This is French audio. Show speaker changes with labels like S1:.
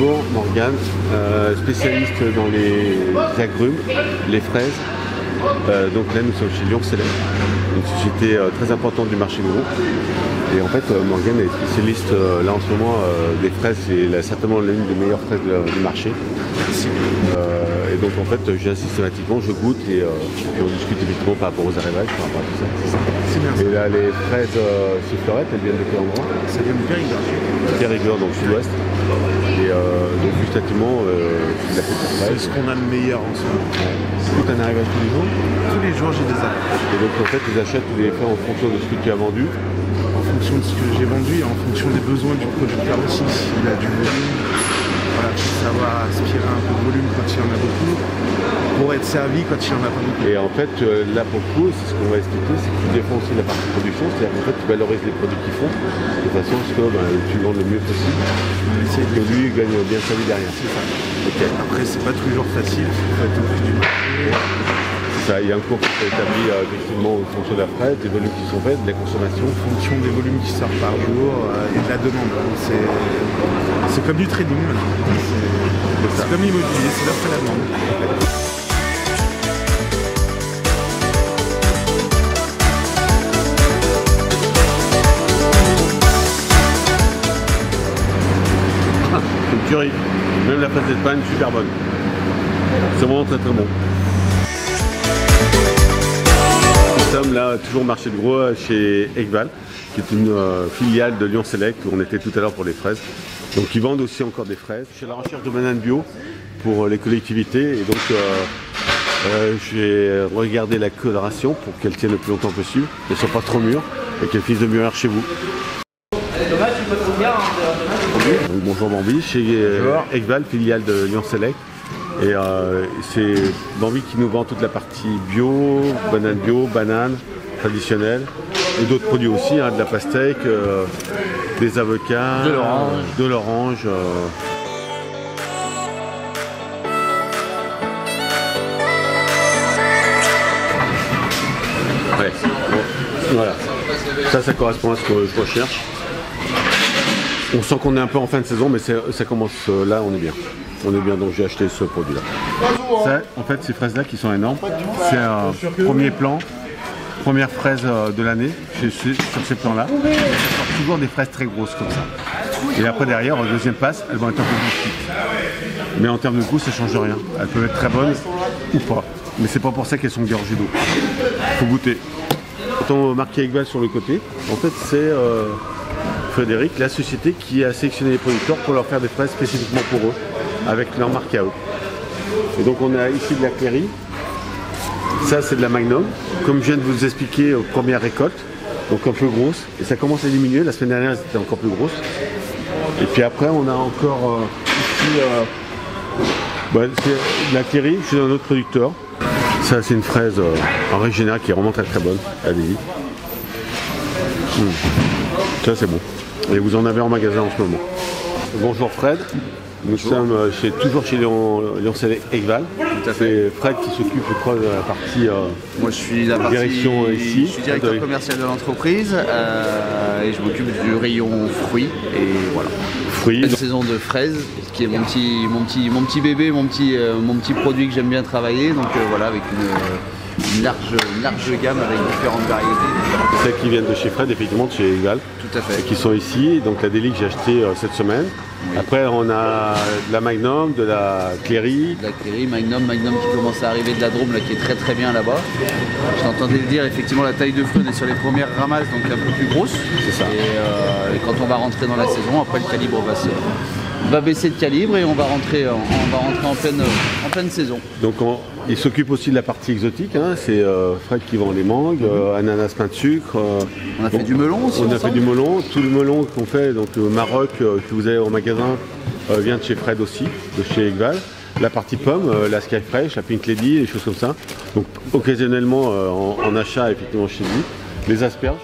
S1: Bonjour, Morgane, spécialiste dans les agrumes, les fraises. Donc là nous sommes chez Lyon Select, une société très importante du marché de Gros. Et en fait Morgane est spécialiste là en ce moment des fraises, c'est certainement l'une des meilleures fraises du marché. Et donc en fait je viens systématiquement, je goûte et on discute effectivement par rapport aux arrivages, par rapport à tout ça. Et là les fraises sifflerettes, elles viennent de quel endroit?
S2: Ça vient de Périgord.
S1: Périgord, donc sud-ouest. Et donc gustativement, c'est de la petite fraise.
S2: C'est ce qu'on a de meilleur en ce moment.
S1: Tout un arrivage tous les jours?
S2: Tous les jours j'ai des arrivages.
S1: Et donc en fait tu les achètes, tu les fais en fonction de ce que tu as vendu?
S2: En fonction de ce que j'ai vendu et en fonction des besoins du producteur aussi. S'il a du volume, voilà, ça va aspirer un peu de volume quand il y en a beaucoup, pour être servi quand il n'y en a pas beaucoup.
S1: Et en fait là pour le coup, c'est ce qu'on va expliquer, c'est que tu défends aussi la partie production, c'est-à-dire qu'en fait tu valorises les produits qu'ils font, de façon à ce que tu vendes le mieux possible, et que lui gagne bien sa vie derrière.
S2: C'est ça.
S1: Okay.
S2: Après c'est pas toujours facile, il faut être au plus du marché.
S1: Ça, il y a un cours qui s'est établi effectivement en fonction de la fraise, des volumes qui sont faits, de la consommation.
S2: En fonction des volumes qui sortent par jour et de la demande. C'est comme du trading maintenant. C'est comme l'immobilier, c'est l'offre et la demande.
S1: C'est une tuerie. Même la fraise d'Espagne, super bonne. C'est vraiment très très bon. Nous sommes là toujours au marché de Gros chez Ekval, qui est une filiale de Lyon Select où on était tout à l'heure pour les fraises. Donc ils vendent aussi encore des fraises. Je suis à la recherche de bananes bio pour les collectivités et donc j'ai regardé la coloration pour qu'elles tiennent le plus longtemps possible, qu'elles ne soient pas trop mûres et qu'elles finissent de mûrir chez vous. Donc, bonjour Bambi, chez Ekval, filiale de Lyon Select. Et c'est Bambi qui nous vend toute la partie bio, bananes traditionnelles et d'autres produits aussi, hein, de la pastèque, des avocats, de l'orange. Ouais. Bon, voilà, ça correspond à ce que je recherche. On sent qu'on est un peu en fin de saison, mais ça commence là, on est bien. On est bien, donc j'ai acheté ce produit-là. En fait, ces fraises-là qui sont énormes, c'est un premier plan, première fraise de l'année sur ces plans-là. Ça sort toujours des fraises très grosses comme ça. Et après, derrière, en deuxième passe, elles vont être un peu plus petites. Mais en termes de goût, ça ne change rien. Elles peuvent être très bonnes ou pas. Mais c'est pas pour ça qu'elles sont gorgées d'eau. Il faut goûter. Autant marqué Ekval sur le côté, en fait, c'est Frédéric, la société qui a sélectionné les producteurs pour leur faire des fraises spécifiquement pour eux, avec leur marque à eux. Et donc on a ici de la Cléry, ça c'est de la Magnum, comme je viens de vous expliquer aux premières récoltes, donc un peu grosse, et ça commence à diminuer, la semaine dernière c'était encore plus grosse. Et puis après on a encore ici c'est de la Cléry chez un autre producteur. Ça c'est une fraise originale qui est vraiment très très bonne, allez-y. Ça c'est bon. Et vous en avez en magasin en ce moment. Bonjour Fred, nous sommes toujours chez Lyon Select Ekval. C'est Fred qui s'occupe, je crois, de la partie
S3: moi je suis la partie
S1: direction ici.
S3: Je suis directeur commercial de l'entreprise et je m'occupe du rayon fruits et voilà.
S1: Fruits.
S3: La saison de fraises qui est mon petit bébé, mon petit produit que j'aime bien travailler. Donc voilà, avec une large gamme avec différentes variétés.
S1: Celles qui viennent de chez Fred, effectivement, de chez Ekval.
S3: Tout à fait.
S1: Et qui sont ici. Donc la délit que j'ai acheté cette semaine. Oui. Après, on a de la Magnum, de la Cléry.
S3: De la Cléry, Magnum qui commence à arriver de la Drôme, là, qui est très très bien là-bas. Je t'entendais le dire, effectivement, la taille de fruit, on est sur les premières ramasses, donc un peu plus grosse.
S1: C'est ça.
S3: Et quand on va rentrer dans la saison, après le calibre va baisser de calibre et on va rentrer en pleine saison.
S1: Donc il s'occupe aussi de la partie exotique, hein. C'est Fred qui vend les mangues, ananas pain de sucre.
S3: On a fait du melon aussi.
S1: On a fait du melon, tout le melon qu'on fait, donc le Maroc que vous avez au magasin vient de chez Fred aussi, de chez Ekval. La partie pomme, la Sky Fresh, la Pink Lady, des choses comme ça. Donc occasionnellement en achat effectivement chez lui. Les asperges.